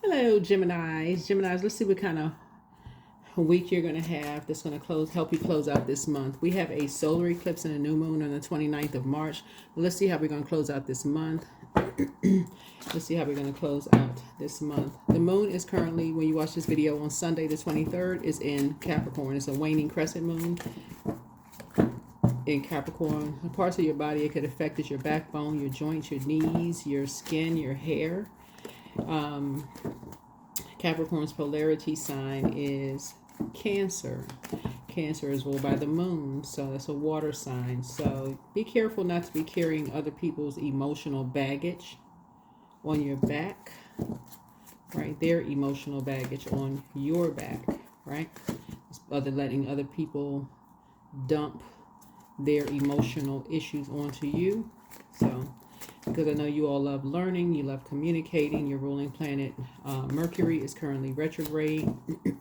Hello, Geminis. Geminis, let's see what kind of week you're going to have that's going to help you close out this month. We have a solar eclipse and a new moon on the 29th of March. Let's see how we're going to close out this month. Let's see how we're going to close out this month. The moon is currently, when you watch this video on Sunday the 23rd, is in Capricorn. It's a waning crescent moon in Capricorn. The parts of your body it could affect is your backbone, your joints, your knees, your skin, your hair. Capricorn's polarity sign is Cancer. Cancer is ruled by the moon, so that's a water sign. So be careful not to be carrying other people's emotional baggage on your back, right? Their emotional baggage on your back, right? Letting other people dump their emotional issues onto you. So because I know you all love learning, you love communicating. Your ruling planet, Mercury, is currently retrograde.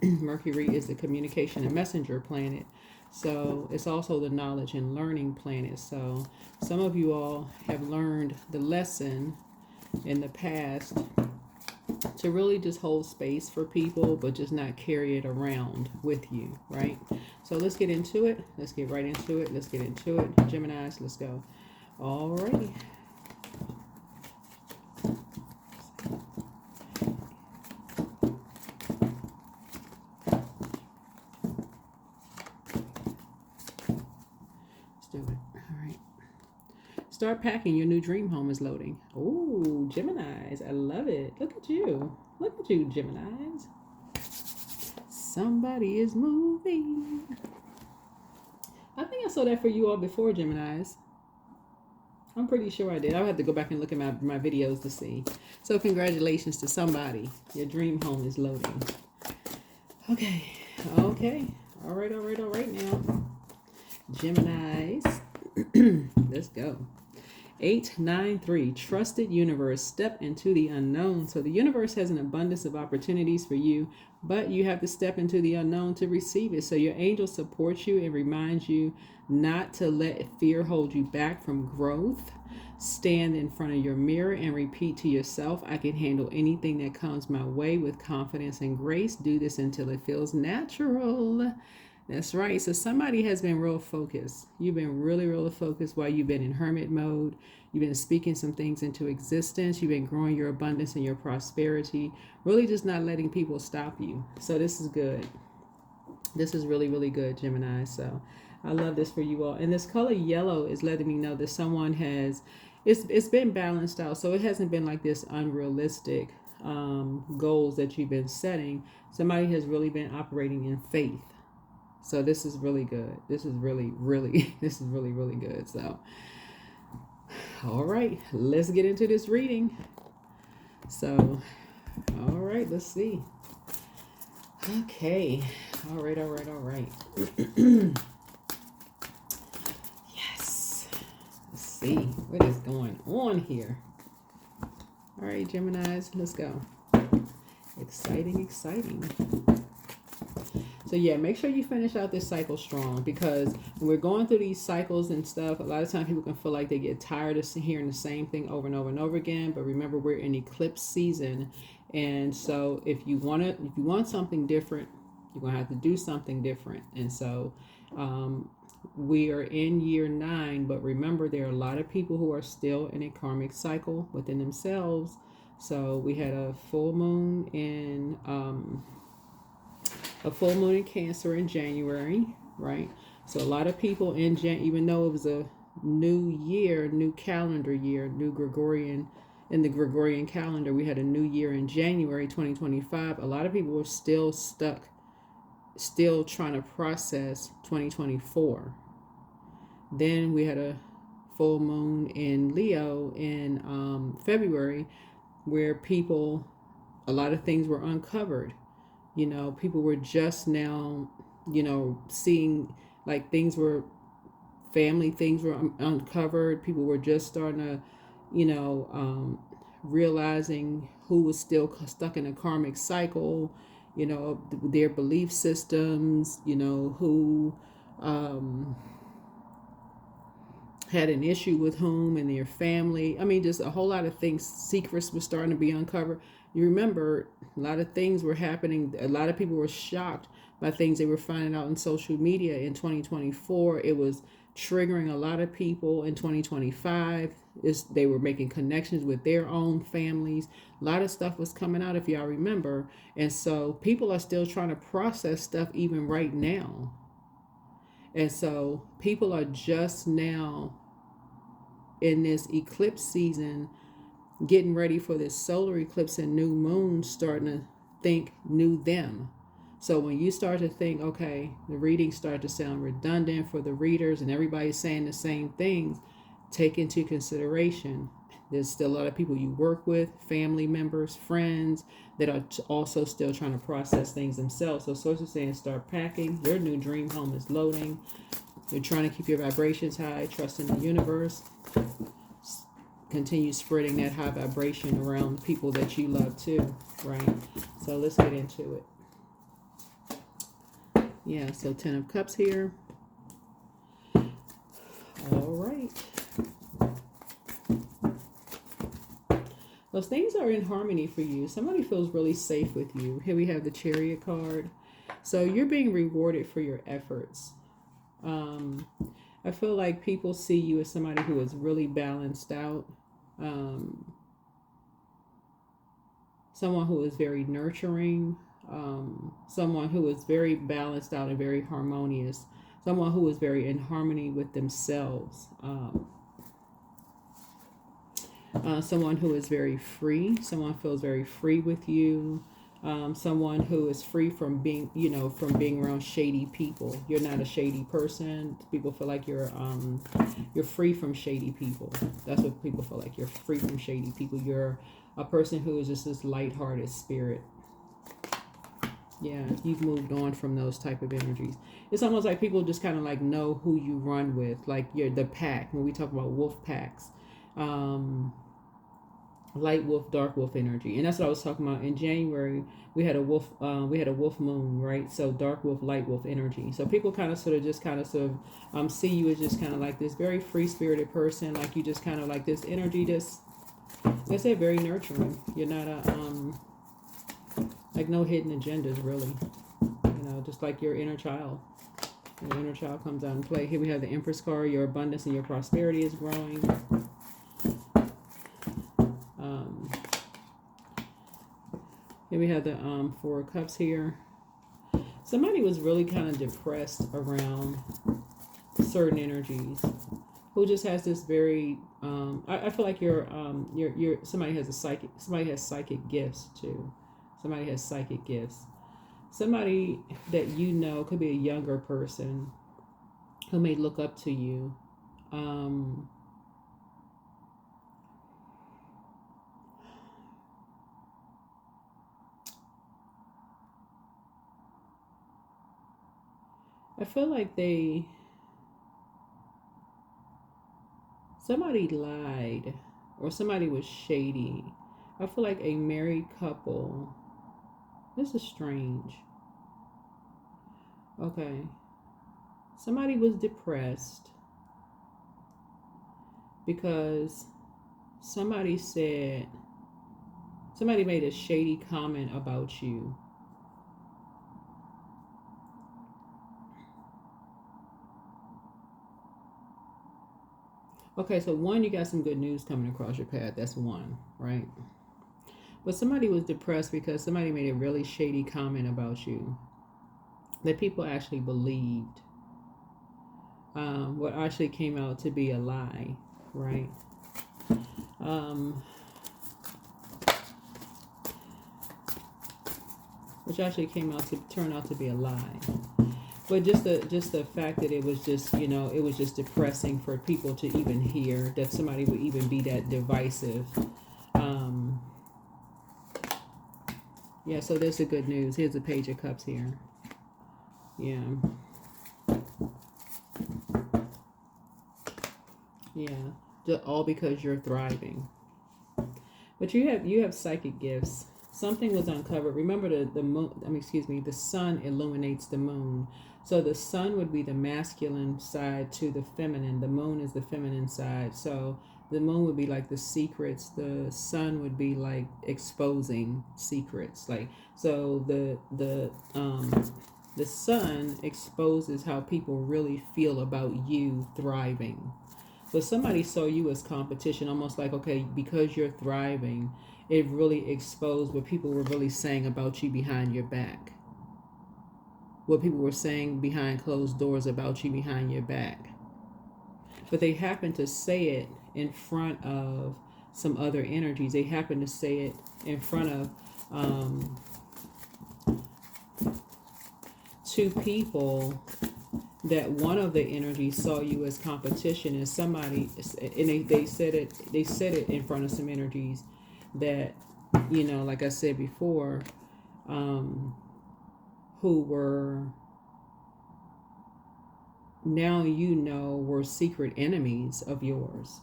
Mercury is the communication and messenger planet. So it's also the knowledge and learning planet. So some of you all have learned the lesson in the past to really just hold space for people, but just not carry it around with you, right? So let's get into it. Let's get right into it. Let's get into it. Geminis, let's go. Alrighty. Do it. All right. Start packing. Your new dream home is loading. Oh, Geminis. I love it. Look at you. Look at you, Geminis. Somebody is moving. I think I saw that for you all before, Geminis. I'm pretty sure I did. I'll have to go back and look at my videos to see. So congratulations to somebody. Your dream home is loading. Okay. Okay. All right now. Geminis, let's go. 893, trusted universe, step into the unknown. So the universe has an abundance of opportunities for you, but you have to step into the unknown to receive it. So your angel supports you and reminds you not to let fear hold you back from growth. Stand in front of your mirror and repeat to yourself, I can handle anything that comes my way with confidence and grace. Do this until it feels natural. That's right. So somebody has been real focused. You've been really focused while you've been in hermit mode. You've been speaking some things into existence. You've been growing your abundance and your prosperity. Really just not letting people stop you. So this is good. This is really good, Gemini. So I love this for you all. And this color yellow is letting me know that someone has, it's been balanced out. So it hasn't been like this unrealistic goals that you've been setting. Somebody has really been operating in faith. So this is really good. This is really good. So, all right, let's get into this reading. So, all right, let's see. Okay. All right. Yes. Let's see what is going on here. All right, Geminis, let's go. Exciting. So yeah, make sure you finish out this cycle strong, because when we're going through these cycles and stuff, a lot of times people can feel like they get tired of hearing the same thing over and over again. But remember, we're in eclipse season, and so if you want something different, you're gonna have to do something different. And so we are in year 9, but remember, there are a lot of people who are still in a karmic cycle within themselves. So we had a full moon in Cancer in January, right? So a lot of people in even though it was a new year, new calendar year, in the Gregorian calendar, we had a new year in January 2025. A lot of people were still stuck, still trying to process 2024. Then we had a full moon in Leo in February, where a lot of things were uncovered. You know, people were just now, seeing like family things were uncovered. People were just starting to, realizing who was still stuck in a karmic cycle, their belief systems, who had an issue with whom and their family. I mean, just a whole lot of things. Secrets were starting to be uncovered. You remember a lot of things were happening. A lot of people were shocked by things they were finding out in social media in 2024. It was triggering a lot of people in 2025. They were making connections with their own families. A lot of stuff was coming out, if y'all remember. And so people are still trying to process stuff even right now. And so people are just now in this eclipse season getting ready for this solar eclipse and new moon, starting to think new them. So when you start to think, okay, the readings start to sound redundant for the readers and everybody's saying the same things, take into consideration there's still a lot of people you work with, family members, friends, that are also still trying to process things themselves. So sources saying start packing. Your new dream home is loading. You're trying to keep your vibrations high, trust in the universe. Continue spreading that high vibration around people that you love too, right? So let's get into it. Yeah, so 10 of Cups here. All right. Those things are in harmony for you. Somebody feels really safe with you. Here we have the Chariot card. So you're being rewarded for your efforts. I feel like people see you as somebody who is really balanced out. Someone who is very nurturing. Someone who is very balanced out and very harmonious. Someone who is very in harmony with themselves. Someone who is very free. Someone feels very free with you. Someone who is free from being, from being around shady people. You're not a shady person. People feel like you're free from shady people. That's what people feel like. You're free from shady people. You're a person who is just this lighthearted spirit. Yeah, you've moved on from those type of energies. It's almost like people just kind of like know who you run with. Like you're the pack. When we talk about wolf packs. Light wolf, dark wolf energy, and that's what I was talking about in January. We had a wolf moon, right? So dark wolf, light wolf energy. So people kind of see you as just kind of like this very free spirited person, like you just kind of like this energy, just like I said, very nurturing. You're not like no hidden agendas really, just like your inner child. Your inner child comes out and play. Here we have the Empress card. Your abundance and your prosperity is growing. Here we have the Four of Cups here. Somebody was really kind of depressed around certain energies. Who just has this very I feel like you're somebody has psychic gifts too. Somebody has psychic gifts. Somebody that could be a younger person who may look up to you. I feel like somebody lied or somebody was shady. I feel like a married couple. This is strange. Okay. Somebody was depressed because somebody made a shady comment about you. Okay, so one, you got some good news coming across your path. That's one, right? But somebody was depressed because somebody made a really shady comment about you that people actually believed. What actually came out to be a lie, right? Which actually turned out to be a lie. But just the fact that it was just, it was just depressing for people to even hear that somebody would even be that divisive. Yeah, so there's the good news. Here's the Page of Cups here. Yeah. Yeah. All because you're thriving. But you have psychic gifts. Something was uncovered. Remember the sun illuminates the moon. So the sun would be the masculine side to the feminine. The moon is the feminine side. So The moon would be like the secrets. The sun would be like exposing secrets. Like, so the sun exposes how people really feel about you thriving. So somebody saw you as competition, almost like, okay, because you're thriving, it really exposed what people were really saying about you behind your back. What people were saying behind closed doors about you behind your back. But they happened to say it in front of some other energies. They happened to say it in front of two people that one of the energies saw you as competition, and somebody, and they said it in front of some energies that, you know, like I said before, who were, now you know, were secret enemies of yours.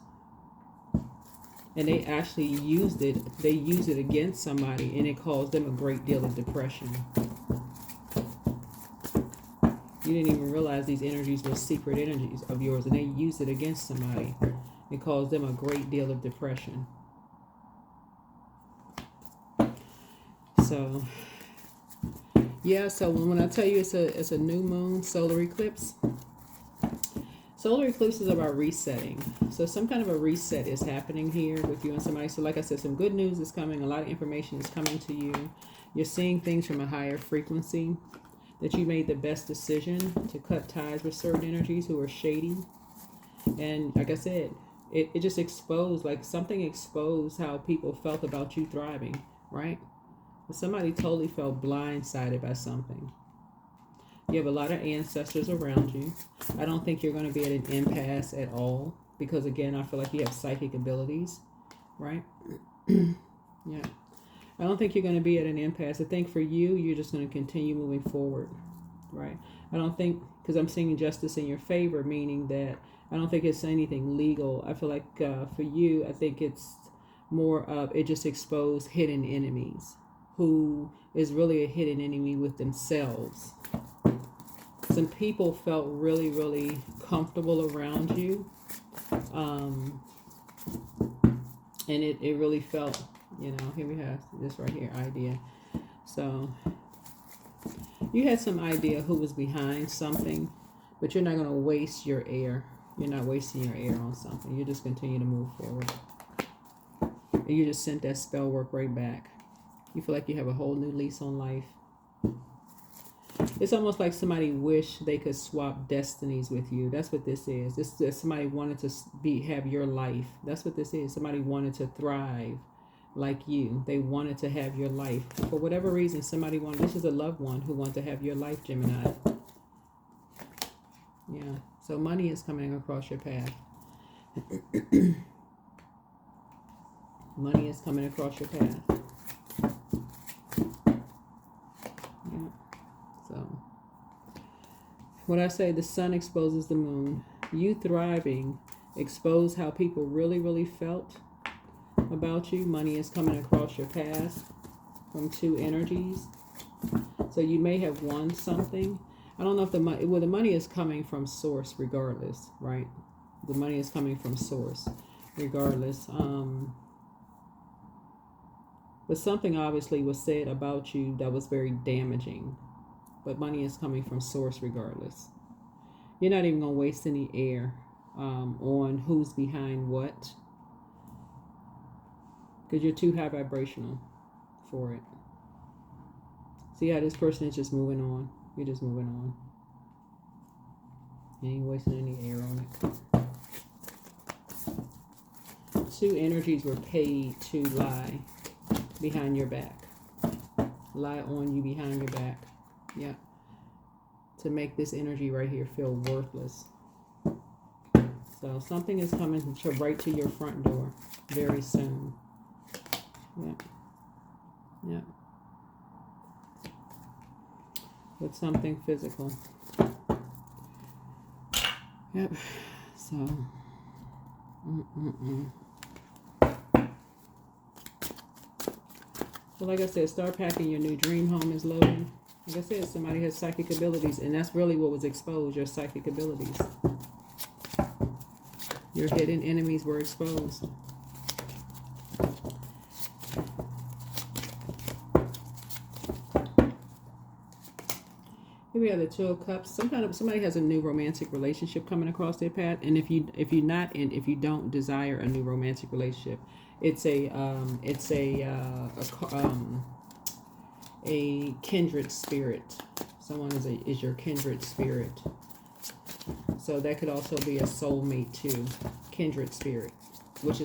And they actually used it against somebody, and it caused them a great deal of depression. You didn't even realize these energies were secret energies of yours, and they used it against somebody. It caused them a great deal of depression. So, yeah, so when I tell you it's a new moon solar eclipse, solar eclipse is about resetting. So some kind of a reset is happening here with you and somebody. So like I said, some good news is coming. A lot of information is coming to you. You're seeing things from a higher frequency. That you made the best decision to cut ties with certain energies who are shady. And like I said, it just exposed, like something exposed how people felt about you thriving, right? Somebody totally felt blindsided by something. You have a lot of ancestors around you. I don't think you're going to be at an impasse at all. Because again, I feel like you have psychic abilities, right? Yeah. I don't think you're going to be at an impasse. I think for you, you're just going to continue moving forward, right? I don't think, because I'm seeing justice in your favor, meaning that I don't think it's anything legal. I feel like for you, I think it's more of, it just exposed hidden enemies, who is really a hidden enemy with themselves. Some people felt really, really comfortable around you. And it really felt, you know, here we have this right here, idea. So you had some idea who was behind something, but you're not going to waste your air. You're not wasting your air on something. You just continue to move forward. And you just sent that spell work right back. You feel like you have a whole new lease on life. It's almost like somebody wished they could swap destinies with you. That's what this is. This somebody wanted to have your life. That's what this is. Somebody wanted to thrive like you. They wanted to have your life. For whatever reason, somebody wanted, this is a loved one who wanted to have your life, Gemini. Yeah. So money is coming across your path. Money is coming across your path. Yeah. So when I say the sun exposes the moon, you thriving expose how people really, really felt about you. Money is coming across your path from two energies. So you may have won something. I don't know if the money, well, the money is coming from source regardless, right? The money is coming from source regardless. But something obviously was said about you that was very damaging. But money is coming from source regardless. You're not even going to waste any air on who's behind what. Because you're too high vibrational for it. See how this person is just moving on. You're just moving on. You ain't wasting any air on it. Two energies were paid to lie behind your back. Lie on you behind your back. Yeah. To make this energy right here feel worthless. So something is coming right to your front door very soon. Yeah. Yeah. With something physical. Yep. So. So like I said, start packing. Your new dream home is loading. Like I said, somebody has psychic abilities, and that's really what was exposed, your psychic abilities. Your hidden enemies were exposed. Here we have the Two of Cups. Somebody has a new romantic relationship coming across their path, and if you don't desire a new romantic relationship, it's a kindred spirit. Someone is your kindred spirit. So that could also be a soulmate too, kindred spirit, which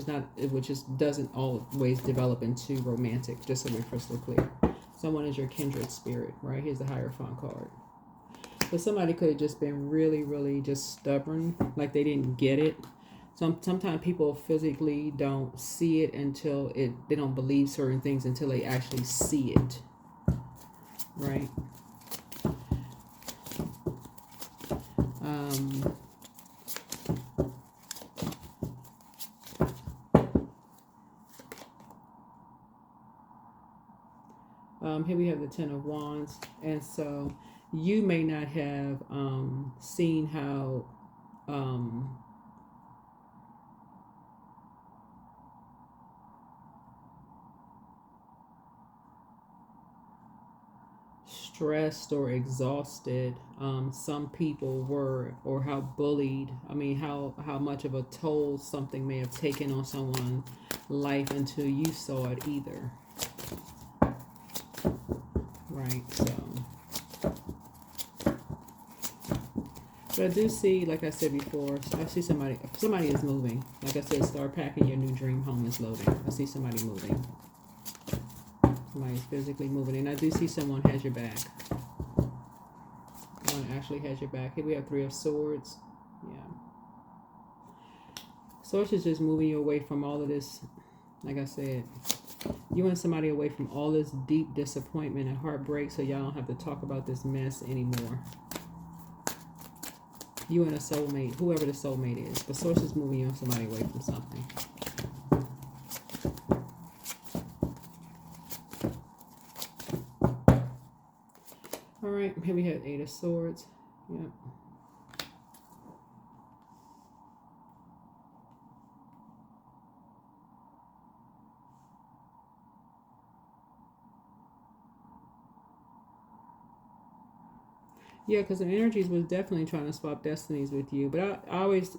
doesn't always develop into romantic. Just so we're crystal clear, someone is your kindred spirit. Right, here's the Hierophant card. But somebody could have just been really, really just stubborn, like they didn't get it. Sometimes people physically don't see it until they don't believe certain things until they actually see it. Right? Here we have the Ten of Wands, and so you may not have seen how stressed or exhausted some people were, or how bullied, how much of a toll something may have taken on someone's life until you saw it either. Right, so but I do see, like I said before, I see somebody is moving. Like I said, start packing, your new dream home is loading. I see somebody moving. Somebody's physically moving, and I do see someone has your back. Someone actually has your back. Here we have Three of Swords. Yeah. Source is just moving you away from all of this. Like I said, you and somebody away from all this deep disappointment and heartbreak, so y'all don't have to talk about this mess anymore. You and a soulmate, whoever the soulmate is. The source is moving you and somebody away from something. All right, here we have Eight of Swords. Yep. Yeah, because the energies was definitely trying to swap destinies with you. But I always,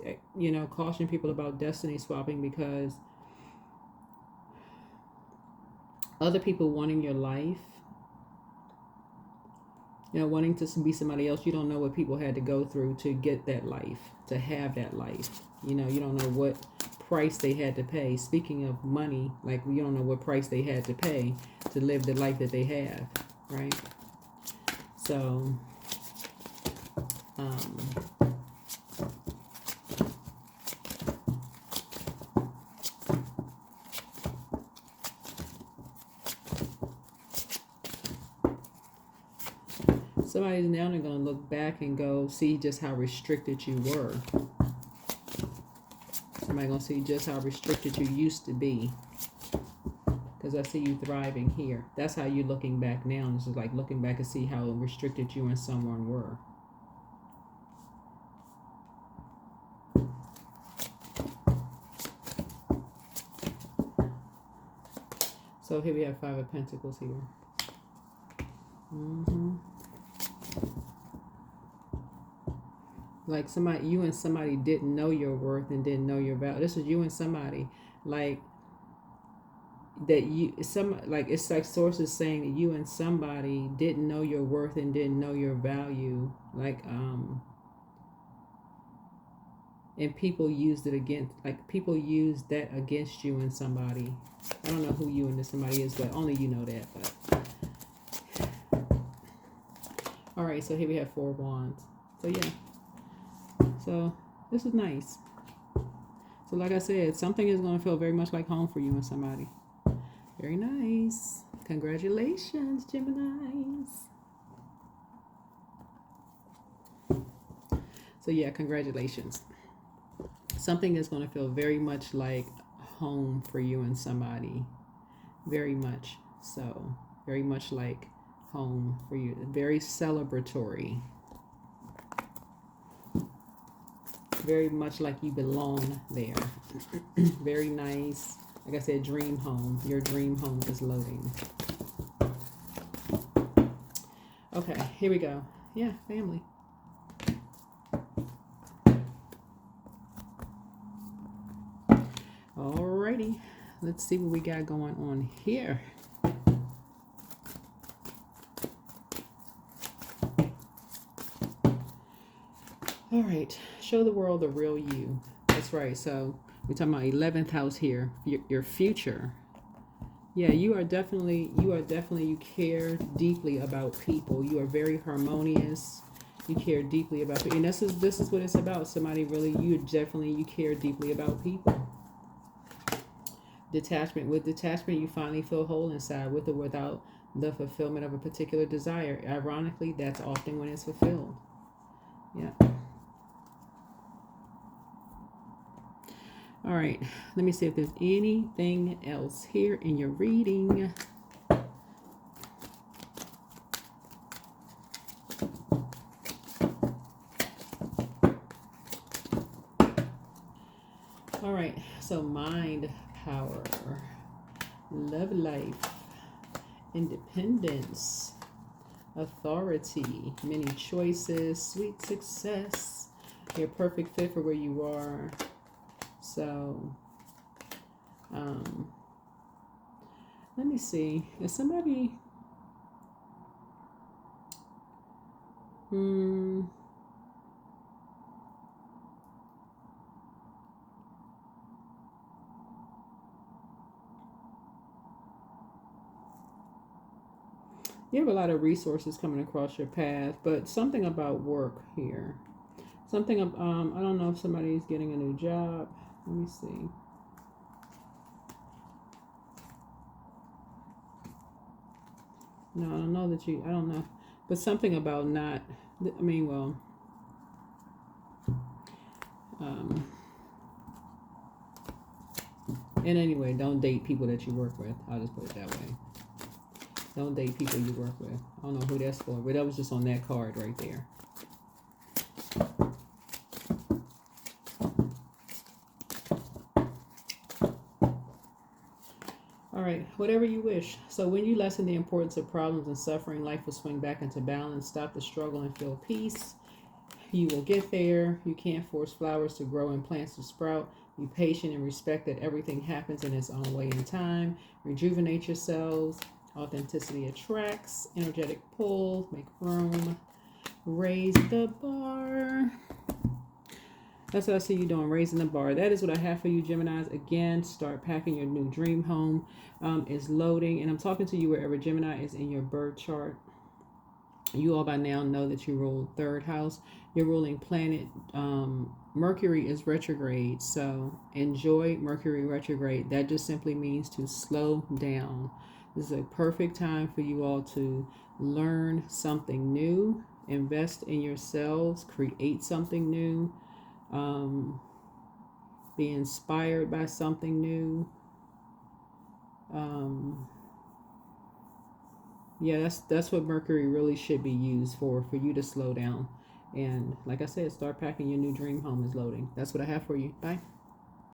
caution people about destiny swapping, because other people wanting your life, wanting to be somebody else, you don't know what people had to go through to get that life, to have that life. You don't know what price they had to pay. Speaking of money, like, you don't know what price they had to pay to live the life that they have, right? So... somebody's now going to look back and go see just how restricted you were. Somebody's going to see just how restricted you used to be. Because I see you thriving here. That's how you're looking back now. This is like looking back and see how restricted you and someone were. So here we have Five of Pentacles here. Like you and somebody didn't know your worth and didn't know your value. This is you and somebody, like, that it's like sources saying that you and somebody didn't know your worth and didn't know your value. Like, and people used that against you and somebody. I don't know who you and this somebody is, but only you know that. But all right, so here we have Four of Wands. So yeah, so this is nice. So like I said, something is going to feel very much like home for you and somebody. Very nice. Congratulations, Geminis. So yeah, congratulations. Something is going to feel very much like home for you and somebody. Very much so. Very much like home for you. Very celebratory. very much like you belong there. Very nice. Like I said, dream home. Your dream home is loading. Okay, here we go. Yeah, family. Alrighty, let's see what we got going on here. All right, show the world the real you. That's right. So we're talking about 11th house here, your future. Yeah, you care deeply about people. You are very harmonious. You care deeply about people. And this is what it's about. Somebody really, you care deeply about people. Detachment. With detachment, you finally feel whole inside, with or without the fulfillment of a particular desire. Ironically, that's often when it's fulfilled. Yeah. All right, let me see if there's anything else here in your reading. All right, so mind power, love life, independence, authority, many choices, sweet success. You're a perfect fit for where you are. So, let me see. Is somebody, you have a lot of resources coming across your path, but something about work here. Something of, I don't know if somebody's getting a new job. Let me see. No, I don't know that I don't know. But something about not, I mean, well, and anyway, don't date people that you work with. I'll just put it that way. Don't date people you work with. I don't know who that's for, but that was just on that card right there. All right, whatever you wish. So when you lessen the importance of problems and suffering, life will swing back into balance. Stop the struggle and feel peace. You will get there. You can't force flowers to grow and plants to sprout. Be patient and respect that everything happens in its own way and time. Rejuvenate yourselves. Authenticity attracts. Energetic pull. Make room. Raise the bar. That's what I see you doing, raising the bar. That is what I have for you, Geminis. Again, start packing your new dream home. Is loading. And I'm talking to you wherever Gemini is in your birth chart. You all by now know that you rule third house. Your ruling planet, Mercury, is retrograde. So enjoy Mercury retrograde. That just simply means to slow down. This is a perfect time for you all to learn something new, invest in yourselves, create something new. Be inspired by something new. Yeah, that's what Mercury really should be used for you to slow down. And like I said, start packing your new dream home is loading. That's what I have for you. Bye.